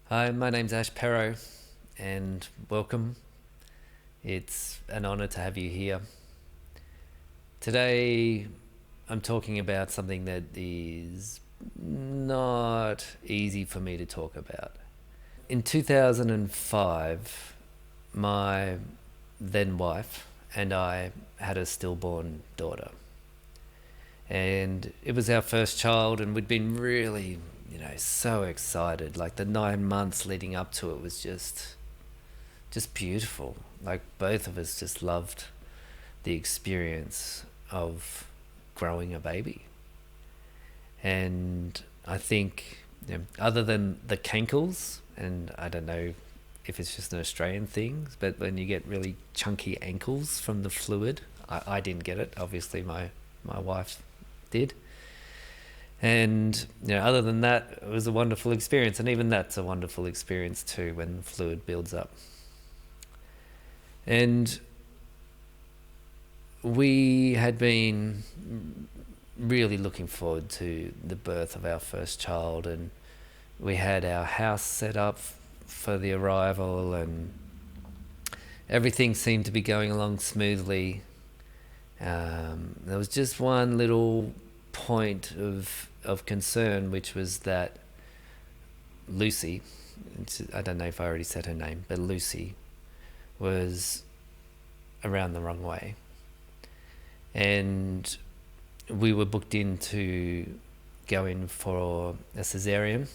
Hi, my name's Ash Perro, and welcome. It's an honour to have you here. Today, I'm talking about something that is not easy for me to talk about. In 2005, my then wife and I had a stillborn daughter. And it was our first child, and we'd been really, so excited. Like the 9 months leading up to it was just beautiful. Like both of us just loved the experience of growing a baby. And I think, other than the cankles, and I don't know if it's just an Australian thing, but when you get really chunky ankles from the fluid, I didn't get it. Obviously, my wife did. And other than that, it was a wonderful experience, and even that's a wonderful experience too when fluid builds up. And we had been really looking forward to the birth of our first child, and we had our house set up for the arrival, and everything seemed to be going along smoothly. There was just one little point of concern, which was that Lucy, I don't know if I already said her name, but Lucy was around the wrong way. And we were booked in to go in for a cesarean.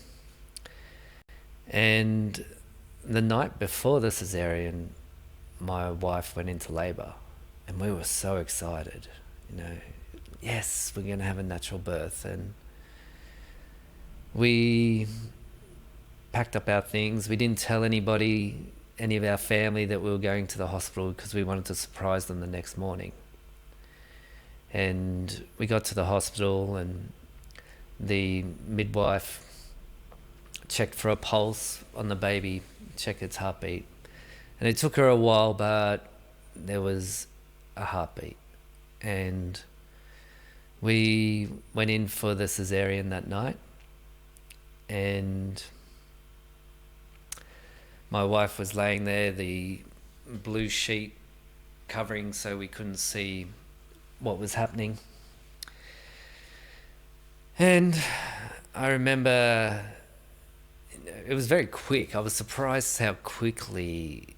And the night before the cesarean, my wife went into labor, and we were so excited. Yes, we're going to have a natural birth. And we packed up our things. We didn't tell anybody, any of our family, that we were going to the hospital because we wanted to surprise them the next morning. And we got to the hospital, and the midwife checked for a pulse on the baby, checked its heartbeat. And it took her a while, but there was a heartbeat. And we went in for the cesarean that night, and my wife was laying there, the blue sheet covering so we couldn't see what was happening. And I remember it was very quick. I was surprised how quickly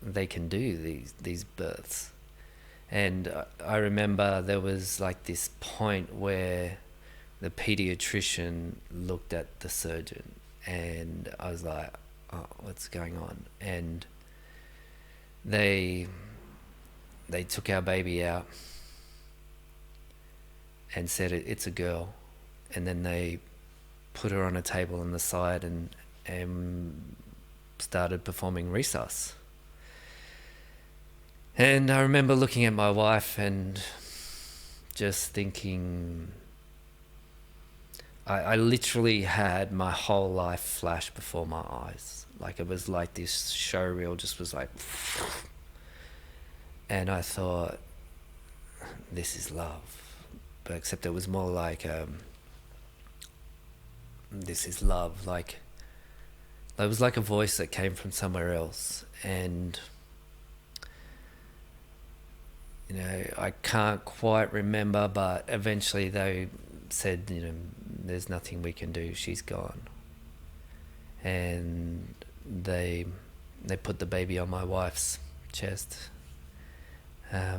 they can do these births. And I remember there was like this point where the pediatrician looked at the surgeon, and I was like, oh, what's going on? And they took our baby out and said it's a girl. And then they put her on a table on the side and started performing resus. And I remember looking at my wife and just thinking, I literally had my whole life flash before my eyes. Like it was like this show reel just was like, and I thought, this is love. But except it was more like, this is love. Like, it was like a voice that came from somewhere else. And I can't quite remember, but eventually they said, there's nothing we can do, she's gone. And they put the baby on my wife's chest. I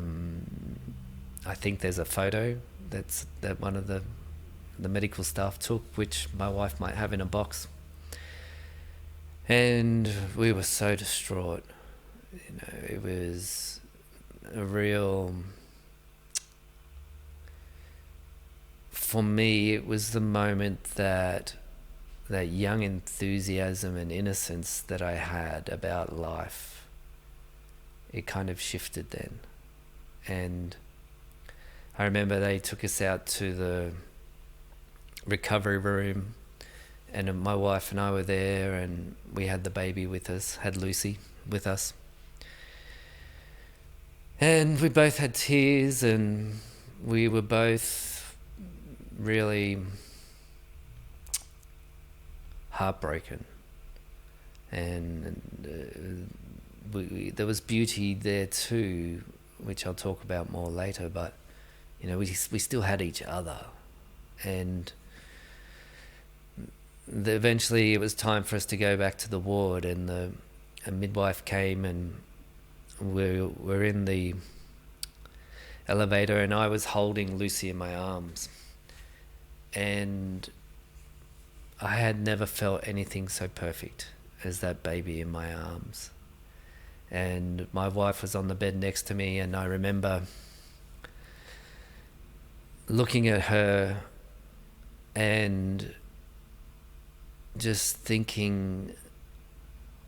think there's a photo that one of the medical staff took, which my wife might have in a box. And we were so distraught. It was a real, for me, it was the moment that young enthusiasm and innocence that I had about life, it kind of shifted then. And I remember they took us out to the recovery room, and my wife and I were there, and we had the baby with us, had Lucy with us. And we both had tears, and we were both really heartbroken. and there was beauty there too, which I'll talk about more later. But we still had each other, and eventually it was time for us to go back to the ward, and a midwife came, and we're in the elevator, and I was holding Lucy in my arms, and I had never felt anything so perfect as that baby in my arms. And my wife was on the bed next to me, and I remember looking at her and just thinking,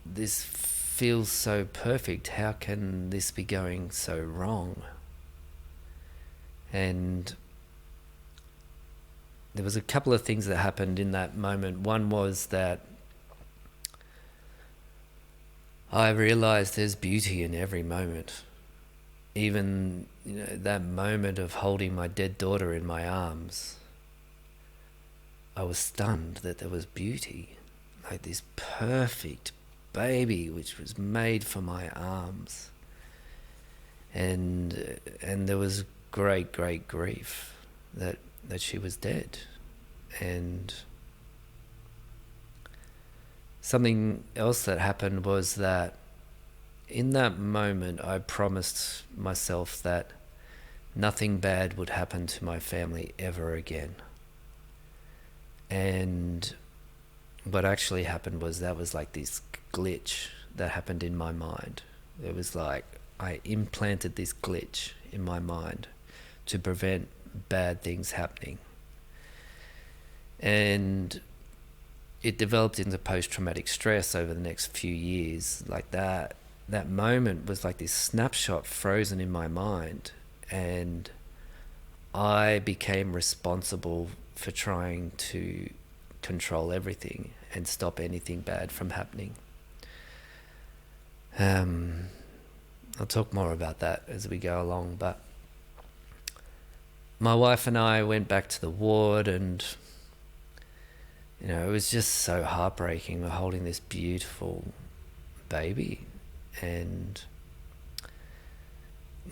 this feels so perfect. How can this be going so wrong? And there was a couple of things that happened in that moment. One was that I realized there's beauty in every moment. Even that moment of holding my dead daughter in my arms, I was stunned that there was beauty, like this perfect baby which was made for my arms. And there was great grief that she was dead. And something else that happened was that in that moment I promised myself that nothing bad would happen to my family ever again. And what actually happened was that was like this glitch that happened in my mind. It was like I implanted this glitch in my mind to prevent bad things happening. And it developed into post-traumatic stress over the next few years. Like that moment was like this snapshot frozen in my mind, and I became responsible for trying to control everything and stop anything bad from happening. I'll talk more about that as we go along, but my wife and I went back to the ward, and it was just so heartbreaking. We're holding this beautiful baby, and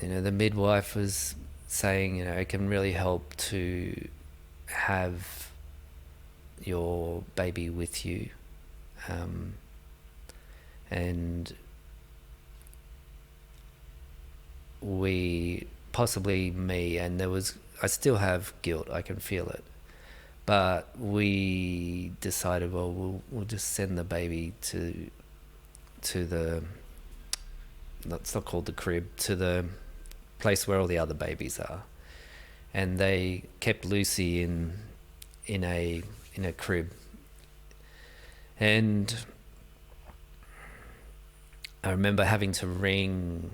the midwife was saying, it can really help to have your baby with you, and I still have guilt, I can feel it, but we decided, well, we'll just send the baby to the, it's not called the crib, to the place where all the other babies are. And they kept Lucy in a crib. And I remember having to ring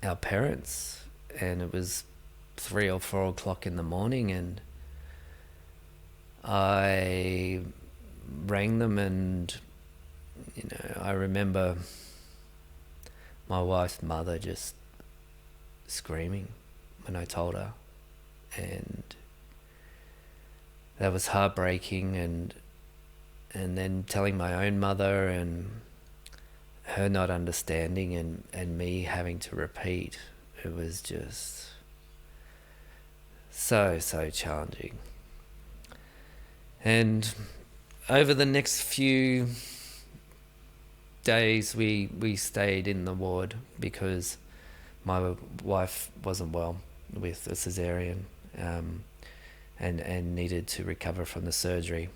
our parents, and it was 3 or 4 o'clock in the morning, and I rang them, and I remember my wife's mother just screaming when I told her, and that was heartbreaking. And then telling my own mother, and her not understanding, and me having to repeat. It was just so challenging. And over the next few days we stayed in the ward because my wife wasn't well with a cesarean, and needed to recover from the surgery.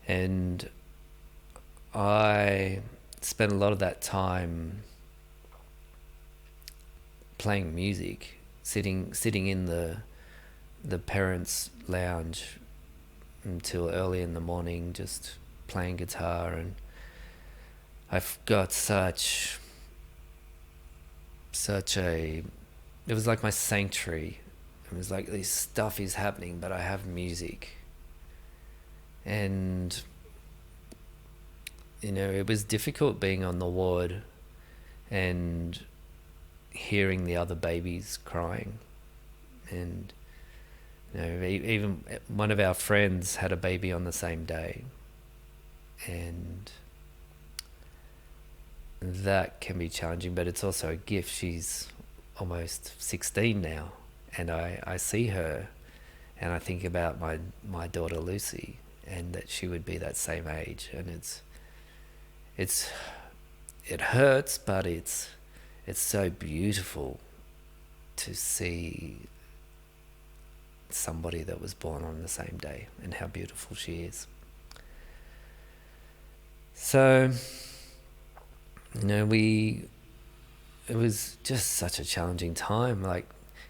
And I spent a lot of that time playing music, sitting in the parents' lounge until early in the morning, just playing guitar. And I've got such a, it was like my sanctuary. It was like this stuff is happening, but I have music. And it was difficult being on the ward and hearing the other babies crying. And even one of our friends had a baby on the same day, and that can be challenging, but it's also a gift. She's almost 16 now, and I see her and I think about my daughter Lucy, and that she would be that same age, and it's it hurts, but it's so beautiful to see somebody that was born on the same day and how beautiful she is. So, it was just such a challenging time, like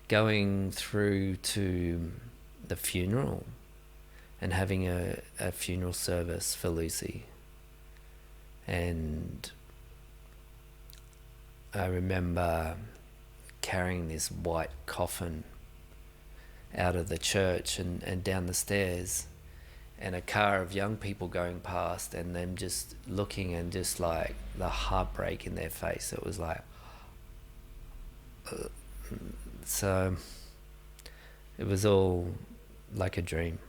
going through to the funeral and having a funeral service for Lucy. And I remember carrying this white coffin out of the church and down the stairs, and a car of young people going past, and them just looking, and just like the heartbreak in their face. It was like, so it was all like a dream.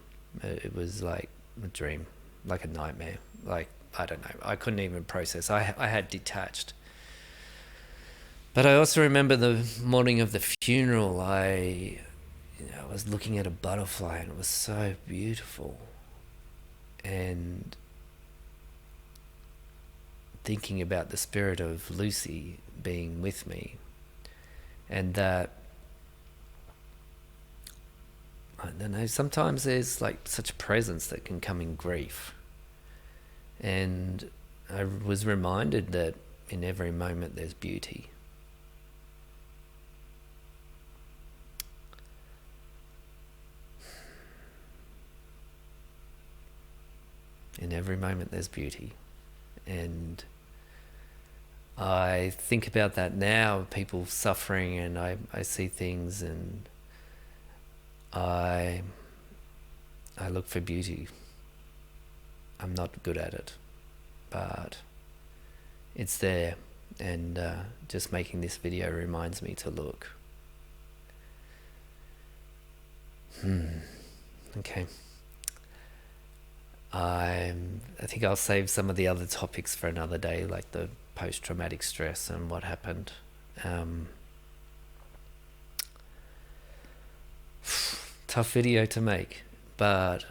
It was like a dream, like a nightmare. Like, I don't know, I couldn't even process. I had detached. But I also remember the morning of the funeral, I was looking at a butterfly, and it was so beautiful, and thinking about the spirit of Lucy being with me, and that, I don't know, sometimes there's like such a presence that can come in grief. And I was reminded that in every moment there's beauty. In every moment there's beauty. And I think about that now, people suffering, and I see things, and I look for beauty. I'm not good at it, but it's there, and just making this video reminds me to look. Okay. I think I'll save some of the other topics for another day, like the post-traumatic stress and what happened. Tough video to make, but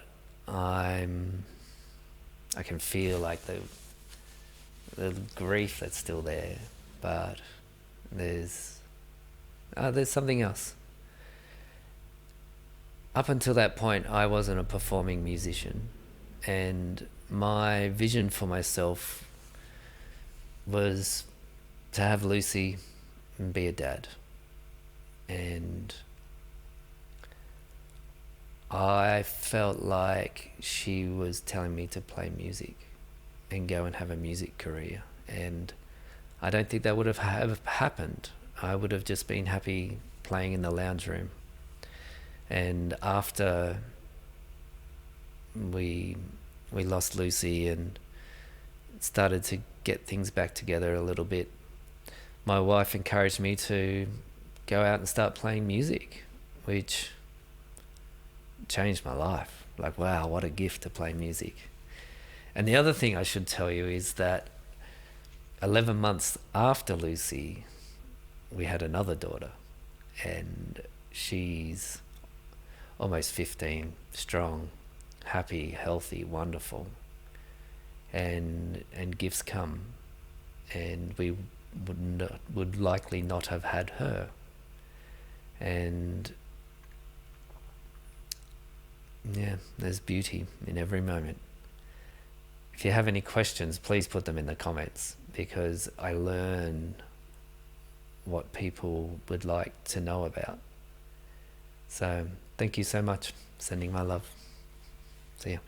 I can feel like the grief that's still there, but there's something else. Up until that point, I wasn't a performing musician, and my vision for myself was to have Lucy and be a dad. And I felt like she was telling me to play music and go and have a music career, and I don't think that would have happened. I would have just been happy playing in the lounge room. And after we lost Lucy and started to get things back together a little bit, my wife encouraged me to go out and start playing music, which changed my life. Like, wow, what a gift to play music. And the other thing I should tell you is that 11 months after Lucy, we had another daughter, and she's almost 15, strong, happy, healthy, wonderful, and gifts come, and we would likely not have had her. And yeah, there's beauty in every moment. If you have any questions, please put them in the comments, because I learn what people would like to know about. So thank you so much. Sending my love. See ya.